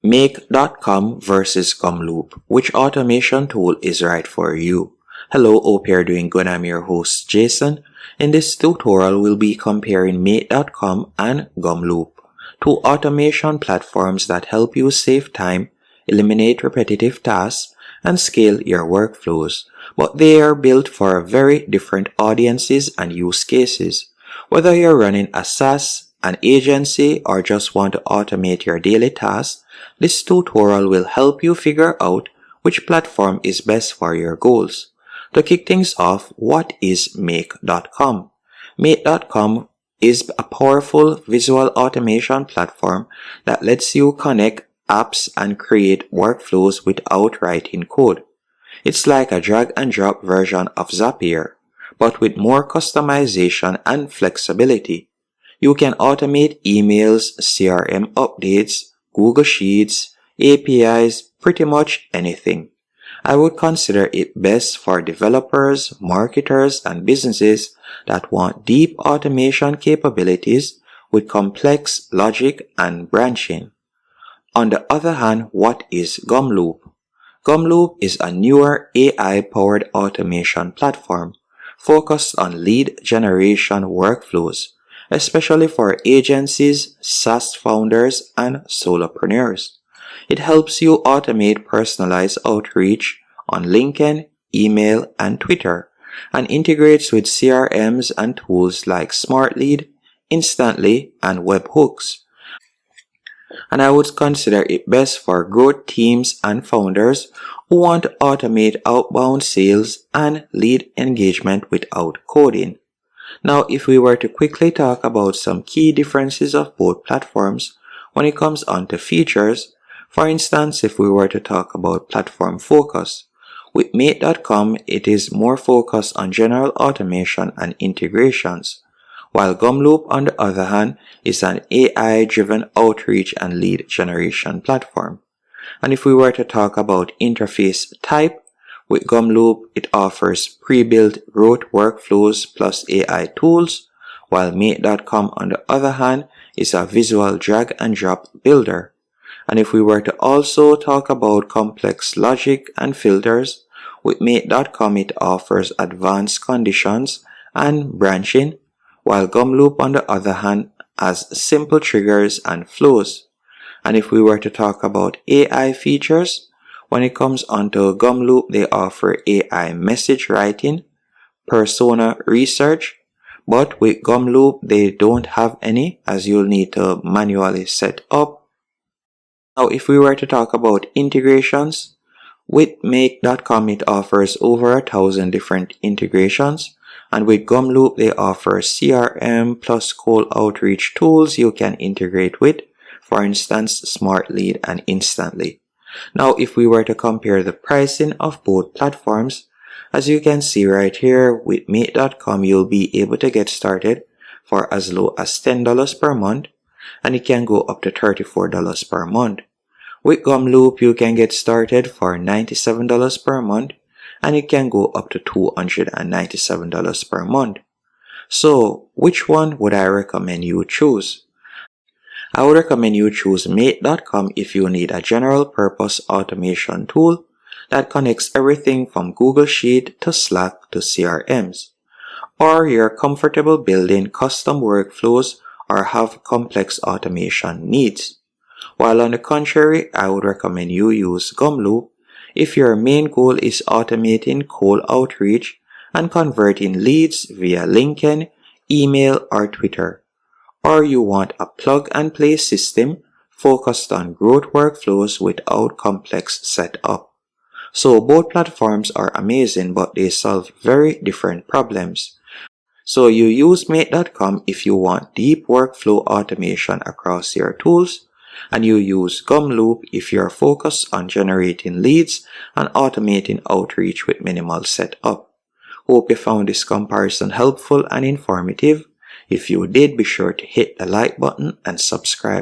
Make.com versus Gumloop. Which automation tool is right for you? Hello, hope you're doing good. I'm your host Jason. In this tutorial, we'll be comparing Make.com and Gumloop, two automation platforms that help you save time, eliminate repetitive tasks, and scale your workflows. But they are built for very different audiences and use cases. Whether you're running a SaaS, an agency, or just want to automate your daily tasks, this tutorial will help you figure out which platform is best for your goals. To kick things off, what is Make.com? Make.com is a powerful visual automation platform that lets you connect apps and create workflows without writing code. It's like a drag and drop version of Zapier, but with more customization and flexibility. You can automate emails, CRM updates, Google Sheets, APIs, pretty much anything. I would consider it best for developers, marketers, and businesses that want deep automation capabilities with complex logic and branching. On the other hand, what is Gumloop? Gumloop is a newer AI-powered automation platform focused on lead generation workflows, especially for agencies, SaaS founders, and solopreneurs. It helps you automate personalized outreach on LinkedIn, email, and Twitter, and integrates with CRMs and tools like SmartLead, Instantly, and webhooks. And I would consider it best for growth teams and founders who want to automate outbound sales and lead engagement without coding. Now, if we were to quickly talk about some key differences of both platforms when it comes on to features, for instance, if we were to talk about platform focus, with Make.com, it is more focused on general automation and integrations, while Gumloop, on the other hand, is an AI-driven outreach and lead generation platform. And if we were to talk about interface type, with Gumloop, it offers pre-built growth workflows plus AI tools, while Make.com, on the other hand, is a visual drag and drop builder. And if we were to also talk about complex logic and filters, with Make.com, it offers advanced conditions and branching, while Gumloop, on the other hand, has simple triggers and flows. And if we were to talk about AI features, when it comes onto Gumloop, they offer AI message writing, persona research, but with Gumloop, they don't have any, as you'll need to manually set up. Now, if we were to talk about integrations, with Make.com, it offers over 1,000 different integrations, and with Gumloop, they offer CRM plus cold outreach tools you can integrate with, for instance, SmartLead and Instantly. Now, if we were to compare the pricing of both platforms, as you can see right here, with Make.com, you'll be able to get started for as low as $10 per month, and it can go up to $34 per month. With Gumloop, you can get started for $97 per month, and it can go up to $297 per month. So, which one would I recommend you choose? I would recommend you choose Make.com if you need a general purpose automation tool that connects everything from Google Sheet to Slack to CRMs, or you're comfortable building custom workflows or have complex automation needs. While on the contrary, I would recommend you use Gumloop if your main goal is automating cold outreach and converting leads via LinkedIn, email, or Twitter, or you want a plug-and-play system focused on growth workflows without complex setup. So both platforms are amazing, but they solve very different problems. So you use Make.com if you want deep workflow automation across your tools, and you use Gumloop if you're focused on generating leads and automating outreach with minimal setup. Hope you found this comparison helpful and informative. If you did, be sure to hit the like button and subscribe.